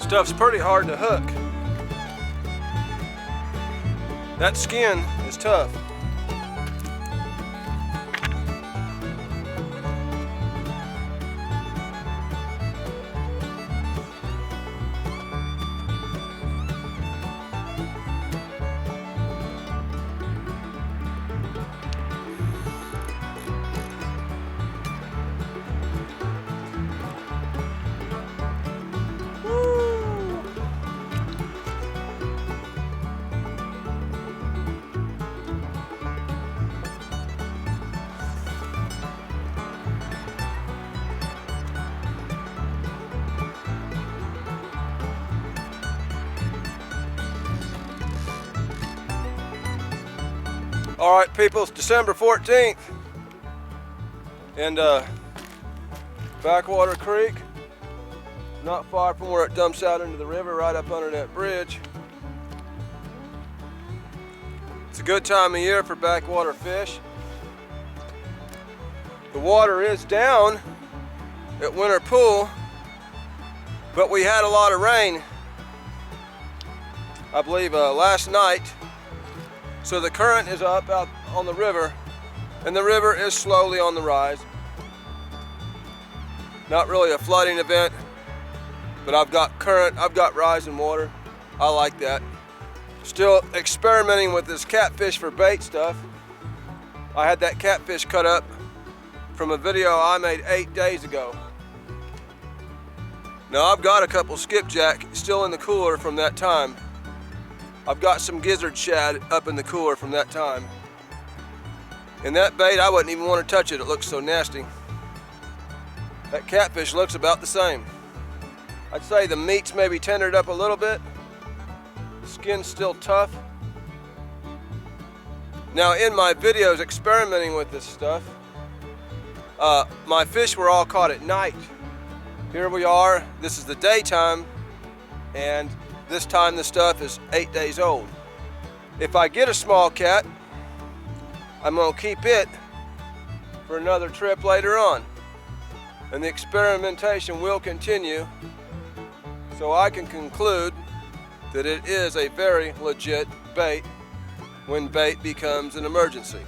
Stuff's pretty hard to hook. That skin is tough. All right, people, it's December 14th, and Backwater Creek, not far from where it dumps out into the river, right up under that bridge. It's a good time of year for backwater fish. The water is down at Winter Pool, but we had a lot of rain, I believe last night. So the current is up out on the river, and the river is slowly on the rise. Not really a flooding event, but I've got current, I've got rising water. I like that. Still experimenting with this catfish for bait stuff. I had that catfish cut up from a video I made 8 days ago. Now I've got a couple skipjack still in the cooler from that time. I've got some gizzard shad up in the cooler from that time. And that bait, I wouldn't even want to touch it. It looks so nasty. That catfish looks about the same. I'd say the meat's maybe tendered up a little bit. The skin's still tough. Now in my videos experimenting with this stuff, my fish were all caught at night. Here we are, this is the daytime, and this time the stuff is 8 days old. If I get a small cat, I'm gonna keep it for another trip later on. And the experimentation will continue, so I can conclude that it is a very legit bait when bait becomes an emergency.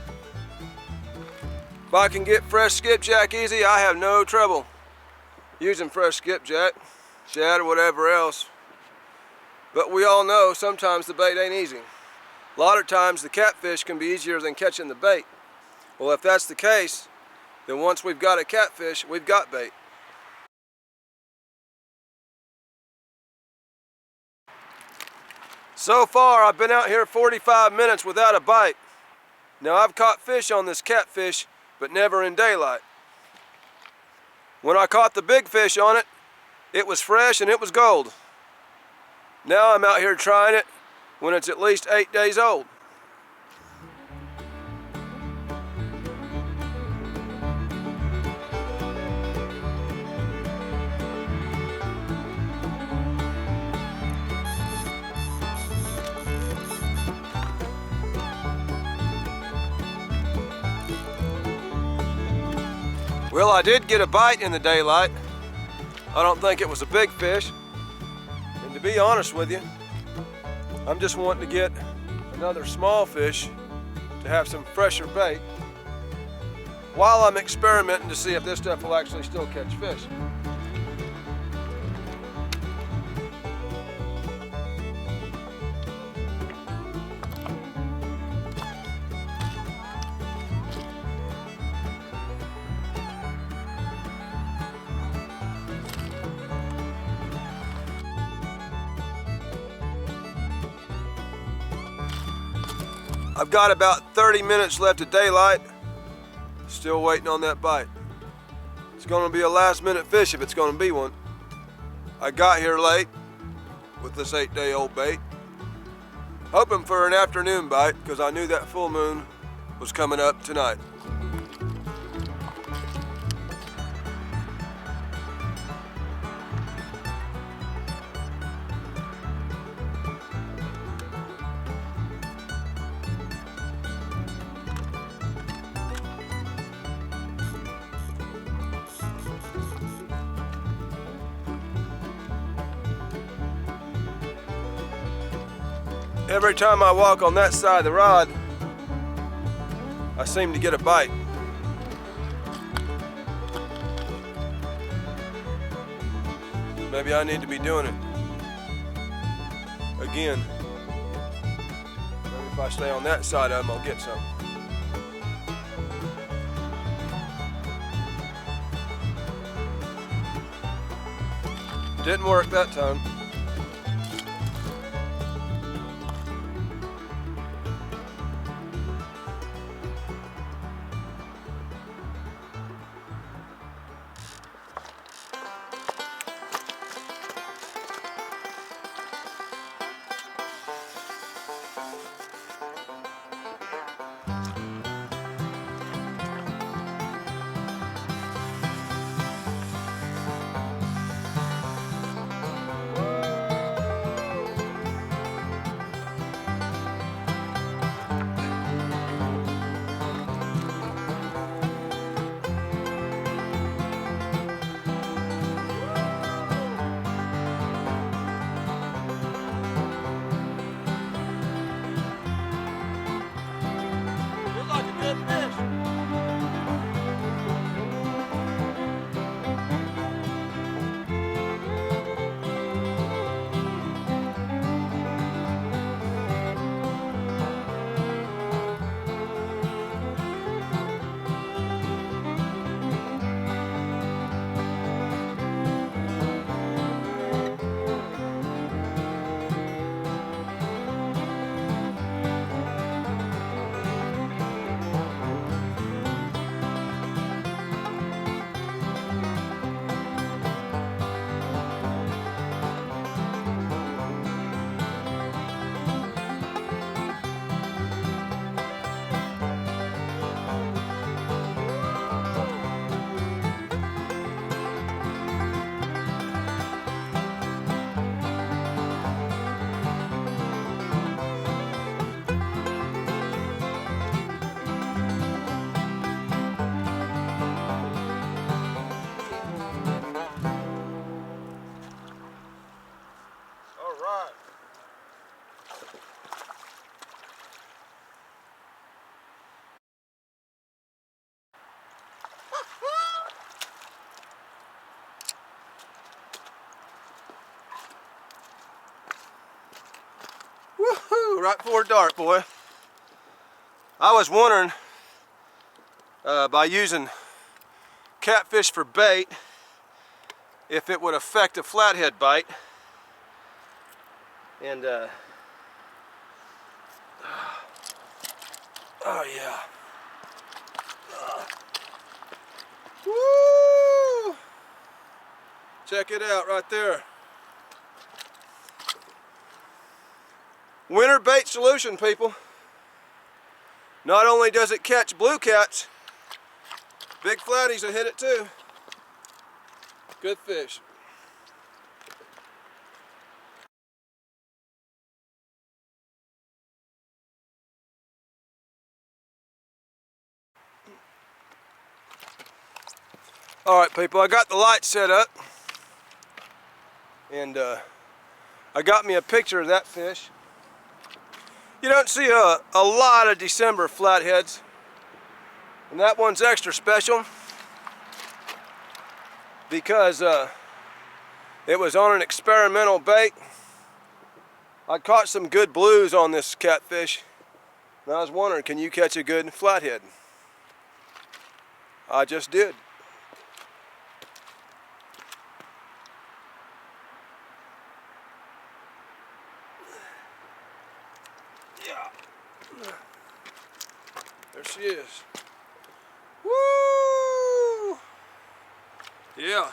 If I can get fresh skipjack easy, I have no trouble using fresh skipjack, shad, or whatever else. But we all know sometimes the bait ain't easy. A lot of times the catfish can be easier than catching the bait. Well, if that's the case, then once we've got a catfish, we've got bait. So far, I've been out here 45 minutes without a bite. Now, I've caught fish on this catfish, but never in daylight. When I caught the big fish on it, it was fresh and it was gold. Now I'm out here trying it when it's at least 8 days old. Well, I did get a bite in the daylight. I don't think it was a big fish. And to be honest with you, I'm just wanting to get another small fish to have some fresher bait while I'm experimenting to see if this stuff will actually still catch fish. I've got about 30 minutes left of daylight, still waiting on that bite. It's gonna be a last minute fish if it's gonna be one. I got here late with this 8-day-old bait, hoping for an afternoon bite because I knew that full moon was coming up tonight. Every time I walk on that side of the rod, I seem to get a bite. Maybe I need to be doing it again. Maybe if I stay on that side of them, I'll get some. Didn't work that time. Woohoo! Right before dark, boy. I was wondering, by using catfish for bait, if it would affect a flathead bite. And, oh yeah. Woo! Check it out right there. Winter bait solution, people. Not only does it catch blue cats, big flatties will hit it too. Good fish. Alright people, I got the light set up and I got me a picture of that fish. You don't see a lot of December flatheads, and that one's extra special because it was on an experimental bait. I caught some good blues on this catfish, and I was wondering, can you catch a good flathead? I just did. Yeah. There she is. Woo! Yeah.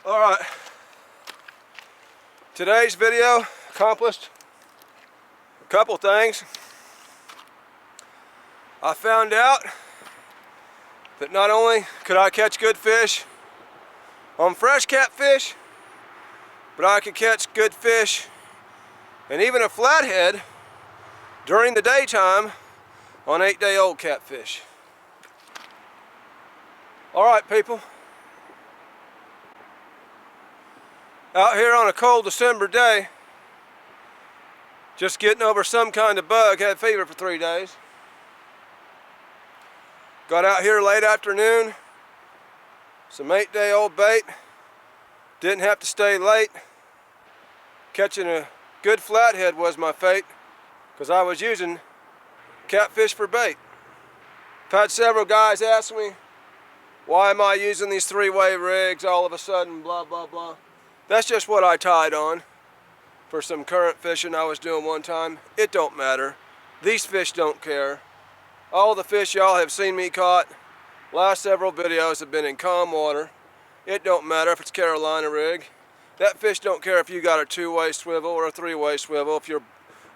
All right. Today's video accomplished a couple things. I found out that not only could I catch good fish on fresh catfish, but I could catch good fish and even a flathead during the daytime on 8-day-old catfish. All right, people. Out here on a cold December day, just getting over some kind of bug, had fever for 3 days. Got out here late afternoon, some 8-day-old bait. Didn't have to stay late. Catching a good flathead was my fate, because I was using catfish for bait. I've had several guys ask me, why am I using these 3-way rigs all of a sudden, blah, blah, blah. That's just what I tied on for some current fishing I was doing one time. It don't matter. These fish don't care. All the fish y'all have seen me caught, last several videos have been in calm water. It don't matter if it's Carolina rig. That fish don't care if you got a 2-way swivel or a 3-way swivel. If your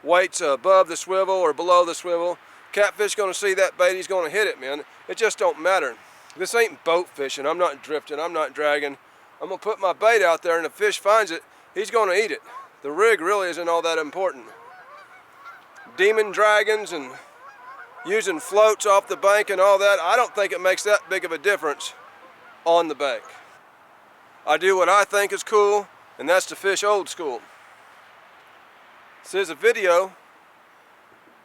weight's above the swivel or below the swivel, catfish gonna see that bait, he's gonna hit it, man. It just don't matter. This ain't boat fishing. I'm not drifting, I'm not dragging. I'm gonna put my bait out there and if the fish finds it, he's gonna eat it. The rig really isn't all that important. Demon dragons and using floats off the bank and all that, I don't think it makes that big of a difference on the bank. I do what I think is cool, and that's to fish old school. This is a video.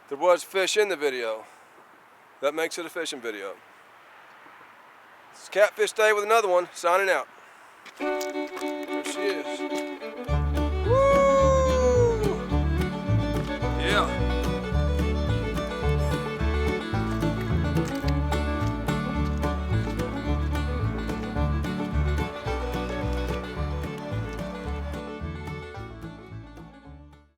There was fish in the video. That makes it a fishing video. It's Catfish Day with another one, signing out. There she is.